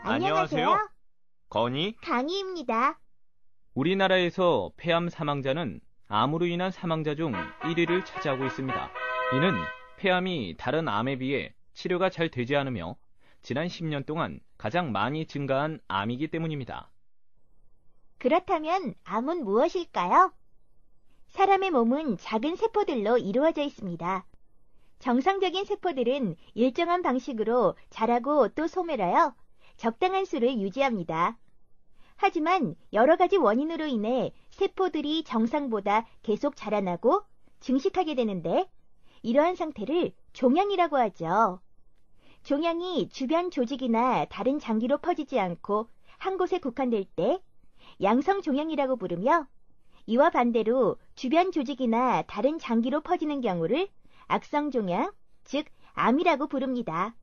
안녕하세요. 건희, 강희입니다. 우리나라에서 폐암 사망자는 암으로 인한 사망자 중 1위를 차지하고 있습니다. 이는 폐암이 다른 암에 비해 치료가 잘 되지 않으며 지난 10년 동안 가장 많이 증가한 암이기 때문입니다. 그렇다면 암은 무엇일까요? 사람의 몸은 작은 세포들로 이루어져 있습니다. 정상적인 세포들은 일정한 방식으로 자라고 또 소멸하여 적당한 수를 유지합니다. 하지만 여러 가지 원인으로 인해 세포들이 정상보다 계속 자라나고 증식하게 되는데 이러한 상태를 종양이라고 하죠. 종양이 주변 조직이나 다른 장기로 퍼지지 않고 한 곳에 국한될 때 양성 종양이라고 부르며 이와 반대로 주변 조직이나 다른 장기로 퍼지는 경우를 악성 종양, 즉 암이라고 부릅니다.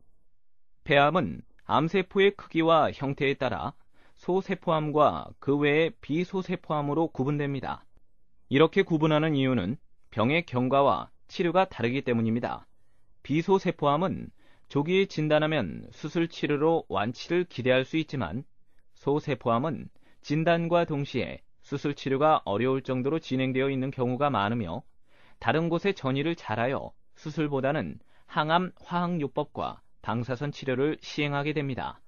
폐암은 암세포의 크기와 형태에 따라 소세포암과 그 외의 비소세포암으로 구분됩니다. 이렇게 구분하는 이유는 병의 경과와 치료가 다르기 때문입니다. 비소세포암은 조기에 진단하면 수술 치료로 완치를 기대할 수 있지만 소세포암은 진단과 동시에 수술 치료가 어려울 정도로 진행되어 있는 경우가 많으며 다른 곳에 전이를 잘하여 수술보다는 항암 화학요법과 방사선 치료를 시행하게 됩니다.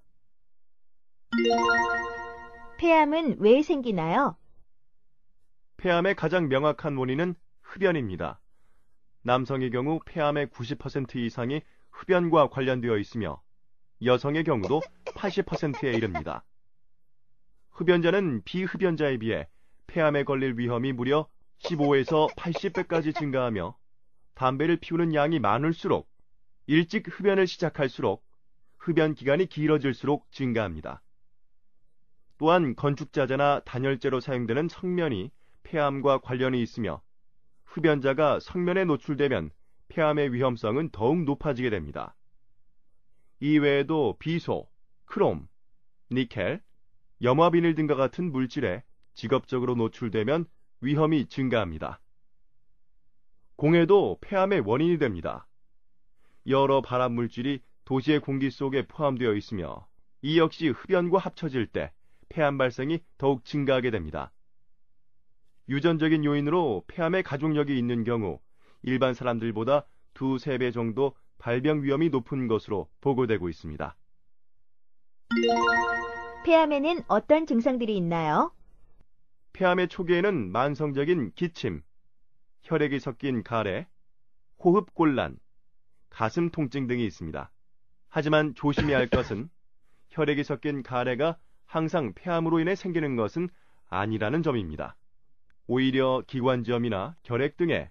폐암은 왜 생기나요? 폐암의 가장 명확한 원인은 흡연입니다. 남성의 경우 폐암의 90% 이상이 흡연과 관련되어 있으며 여성의 경우도 80%에 이릅니다. 흡연자는 비흡연자에 비해 폐암에 걸릴 위험이 무려 15에서 80배까지 증가하며 담배를 피우는 양이 많을수록 일찍 흡연을 시작할수록 흡연 기간이 길어질수록 증가합니다. 또한 건축자재나 단열재로 사용되는 성면이 폐암과 관련이 있으며 흡연자가 성면에 노출되면 폐암의 위험성은 더욱 높아지게 됩니다. 이외에도 비소, 크롬, 니켈, 염화비닐 등과 같은 물질에 직업적으로 노출되면 위험이 증가합니다. 공해도 폐암의 원인이 됩니다. 여러 발암 물질이 도시의 공기 속에 포함되어 있으며 이 역시 흡연과 합쳐질 때 폐암 발생이 더욱 증가하게 됩니다. 유전적인 요인으로 폐암의 가족력이 있는 경우 일반 사람들보다 2~3배 정도 발병 위험이 높은 것으로 보고되고 있습니다. 폐암에는 어떤 증상들이 있나요? 폐암의 초기에는 만성적인 기침, 혈액이 섞인 가래, 호흡곤란, 가슴 통증 등이 있습니다. 하지만 조심해야 할 것은 혈액이 섞인 가래가 항상 폐암으로 인해 생기는 것은 아니라는 점입니다. 오히려 기관지염이나 결핵 등의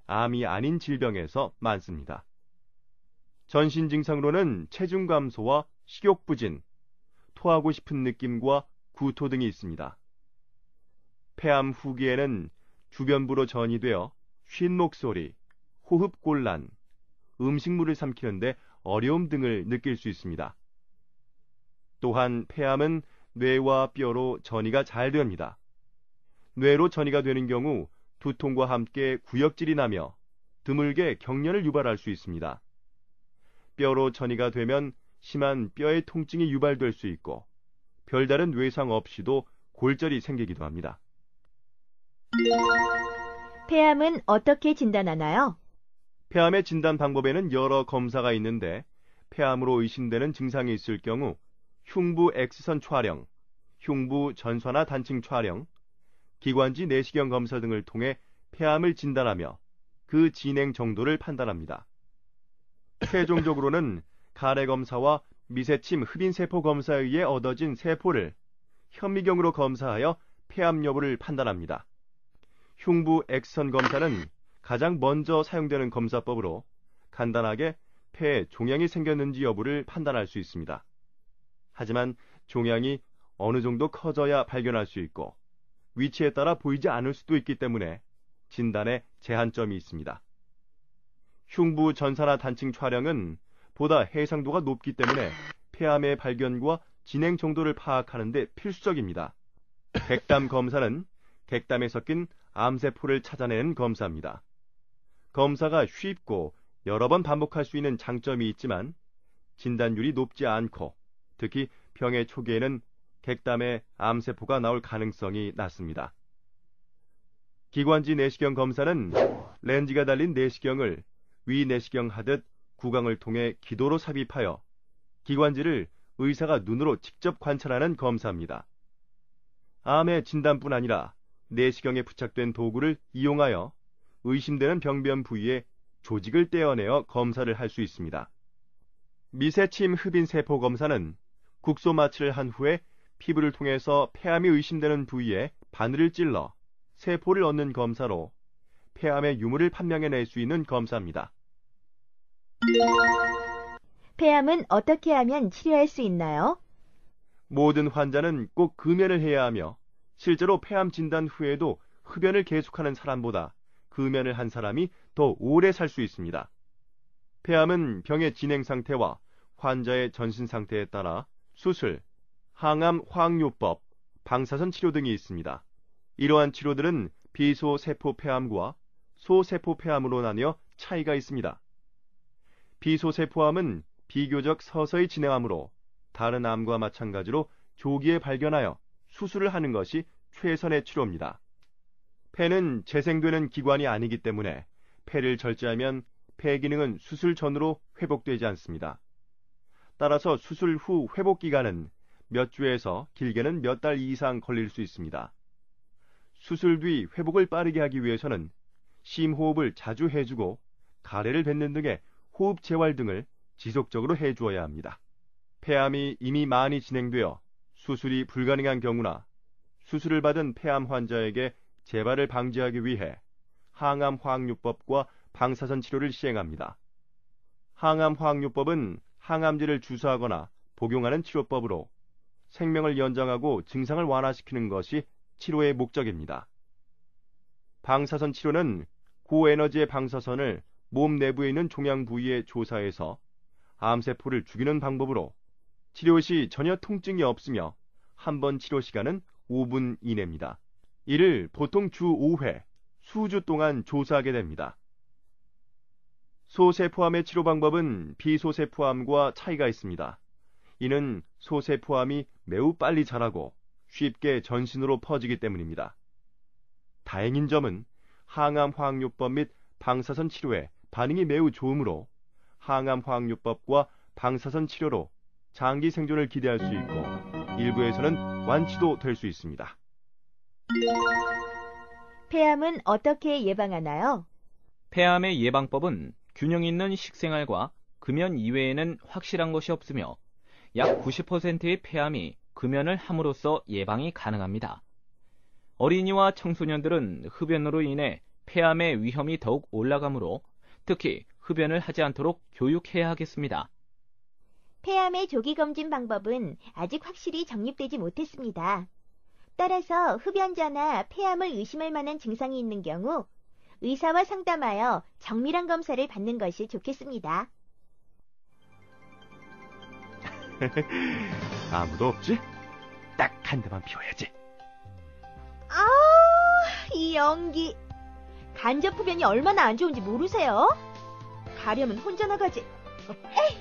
암이 아닌 질병에서 많습니다. 전신 증상으로는 체중 감소와 식욕 부진, 토하고 싶은 느낌과 구토 등이 있습니다. 폐암 후기에는 주변부로 전이되어 쉰 목소리, 호흡곤란, 음식물을 삼키는데 어려움 등을 느낄 수 있습니다. 또한 폐암은 뇌와 뼈로 전이가 잘 됩니다. 뇌로 전이가 되는 경우 두통과 함께 구역질이 나며 드물게 경련을 유발할 수 있습니다. 뼈로 전이가 되면 심한 뼈의 통증이 유발될 수 있고 별다른 외상 없이도 골절이 생기기도 합니다. 폐암은 어떻게 진단하나요? 폐암의 진단 방법에는 여러 검사가 있는데 폐암으로 의심되는 증상이 있을 경우 흉부 X선 촬영, 흉부 전산화 단층 촬영, 기관지 내시경 검사 등을 통해 폐암을 진단하며 그 진행 정도를 판단합니다. 최종적으로는 가래 검사와 미세침 흡인세포 검사에 의해 얻어진 세포를 현미경으로 검사하여 폐암 여부를 판단합니다. 흉부 X선 검사는 가장 먼저 사용되는 검사법으로 간단하게 폐에 종양이 생겼는지 여부를 판단할 수 있습니다. 하지만 종양이 어느 정도 커져야 발견할 수 있고 위치에 따라 보이지 않을 수도 있기 때문에 진단에 제한점이 있습니다. 흉부 전산화 단층 촬영은 보다 해상도가 높기 때문에 폐암의 발견과 진행 정도를 파악하는 데 필수적입니다. 객담 검사는 객담에 섞인 암세포를 찾아내는 검사입니다. 검사가 쉽고 여러 번 반복할 수 있는 장점이 있지만 진단율이 높지 않고 특히 병의 초기에는 객담에 암세포가 나올 가능성이 낮습니다. 기관지 내시경 검사는 렌즈가 달린 내시경을 위 내시경 하듯 구강을 통해 기도로 삽입하여 기관지를 의사가 눈으로 직접 관찰하는 검사입니다. 암의 진단뿐 아니라 내시경에 부착된 도구를 이용하여 의심되는 병변 부위에 조직을 떼어내어 검사를 할 수 있습니다. 미세침 흡인세포 검사는 국소 마취를 한 후에 피부를 통해서 폐암이 의심되는 부위에 바늘을 찔러 세포를 얻는 검사로 폐암의 유무를 판명해낼 수 있는 검사입니다. 폐암은 어떻게 하면 치료할 수 있나요? 모든 환자는 꼭 금연을 해야 하며 실제로 폐암 진단 후에도 흡연을 계속하는 사람보다 금연을 한 사람이 더 오래 살 수 있습니다. 폐암은 병의 진행 상태와 환자의 전신 상태에 따라 수술, 항암 화학요법, 방사선 치료 등이 있습니다. 이러한 치료들은 비소세포 폐암과 소세포 폐암으로 나뉘어 차이가 있습니다. 비소세포암은 비교적 서서히 진행하므로 다른 암과 마찬가지로 조기에 발견하여 수술을 하는 것이 최선의 치료입니다. 폐는 재생되는 기관이 아니기 때문에 폐를 절제하면 폐 기능은 수술 전으로 회복되지 않습니다. 따라서 수술 후 회복 기간은 몇 주에서 길게는 몇 달 이상 걸릴 수 있습니다. 수술 뒤 회복을 빠르게 하기 위해서는 심호흡을 자주 해주고 가래를 뱉는 등의 호흡 재활 등을 지속적으로 해주어야 합니다. 폐암이 이미 많이 진행되어 수술이 불가능한 경우나 수술을 받은 폐암 환자에게 재발을 방지하기 위해 항암 화학요법과 방사선 치료를 시행합니다. 항암 화학요법은 항암제를 주사하거나 복용하는 치료법으로 생명을 연장하고 증상을 완화시키는 것이 치료의 목적입니다. 방사선 치료는 고에너지의 방사선을 몸 내부에 있는 종양 부위에 조사해서 암세포를 죽이는 방법으로 치료 시 전혀 통증이 없으며 한 번 치료 시간은 5분 이내입니다. 이를 보통 주 5회, 수주 동안 조사하게 됩니다. 소세포암의 치료 방법은 비소세포암과 차이가 있습니다. 이는 소세포암이 매우 빨리 자라고 쉽게 전신으로 퍼지기 때문입니다. 다행인 점은 항암 화학요법 및 방사선 치료에 반응이 매우 좋으므로 항암 화학요법과 방사선 치료로 장기 생존을 기대할 수 있고 일부에서는 완치도 될 수 있습니다. 폐암은 어떻게 예방하나요? 폐암의 예방법은 균형 있는 식생활과 금연 이외에는 확실한 것이 없으며 약 90%의 폐암이 금연을 함으로써 예방이 가능합니다. 어린이와 청소년들은 흡연으로 인해 폐암의 위험이 더욱 올라가므로 특히 흡연을 하지 않도록 교육해야 하겠습니다. 폐암의 조기 검진 방법은 아직 확실히 정립되지 못했습니다. 따라서 흡연자나 폐암을 의심할 만한 증상이 있는 경우 의사와 상담하여 정밀한 검사를 받는 것이 좋겠습니다. 아무도 없지? 딱 한 대만 피워야지. 아, 이 연기. 간접 흡연이 얼마나 안 좋은지 모르세요? 가려면 혼자 나가지.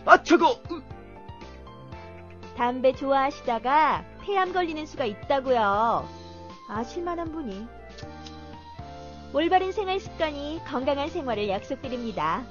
아, 저거! 담배 좋아하시다가 폐암 걸리는 수가 있다고요. 아실만한 분이. 올바른 생활 습관이 건강한 생활을 약속드립니다.